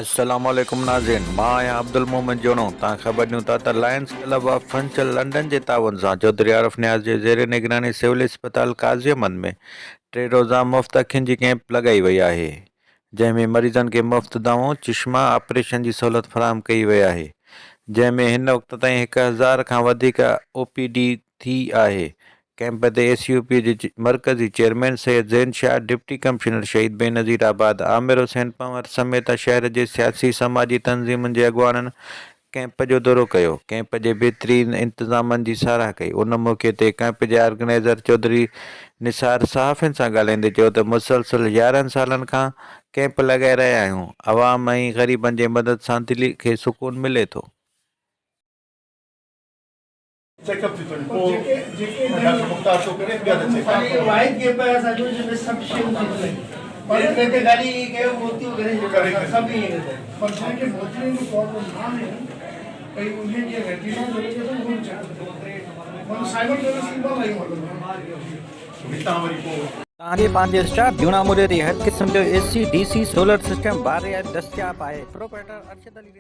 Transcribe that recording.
अस्सलामुअलैकुम नाज़रीन, मां आहियां अब्दुल मोमिन जोनो। तव्हां ख़बर ॾियूं था त लायंस क्लब ऑफ फंचल लंडन जे तावन सां चौधरी आरिफ नियाज़ जे ज़ेर निगरानी सिविल इस्पताल काज़िमन में 3 रोज़ा मुफ़्त अखियुनि जी कैंप लॻाई वई आहे, जंहिं में मरीज़नि खे मुफ़्त दवाऊं, चश्मा, ऑपरेशन जी सहूलियत फ़राहम कई वई आहे, जंहिं में हिन वक़्त ताईं 1000 खां वधीक OPD थी आहे। कैंप ते SUP जे मरकज़ी चेयरमैन सैयद ज़ैन शाह, डिप्टी कमिश्नर शहीद बेनज़ीर आबाद, आमिर हुसैन पंवर समेत शहर जे सियासी समाजी तंज़ीमुनि जे अॻुवाननि कैंप जो दौरो कयो। कैंप जे बहितरीन इंतज़ामनि जी साराह कई। उन मौक़े ते कैंप जे ऑर्गेनाइज़र चौधरी निसार सहाफ़ियुनि सां ॻाल्हाईंदे चयो त मुसलसल 11 सालनि खां कैंप लॻाए रहिया आहियूं। अवाम ऐं ग़रीबनि जे मदद सां दिलि खे सुकून मिले थो। चेकअप थी वञे पोइ डॉक्टर मुख़्तार थो करे ॿिया त चेकअप वाइट कैंप आहे असांजो जंहिंमें सभु शयूं थी वञनि पर हिते ख़ाली कयो मोतियूं करे सभु ईअं पर जंहिंखे मोतियुनि जो प्रॉब्लम न आहे भई उन्हें जे रेटिना जो लेके तो उन चेक मन साइमल्टेनियसली ॿ लाइयूं हलंदियूं हितां वरी पोइ तव्हांजे पंहिंजे स्टाफ जूना मुरे हर क़िस्म जो AC DC सोलर सिस्टम बारे दस्तियाब आहे। प्रोपराइटर अरशद अली।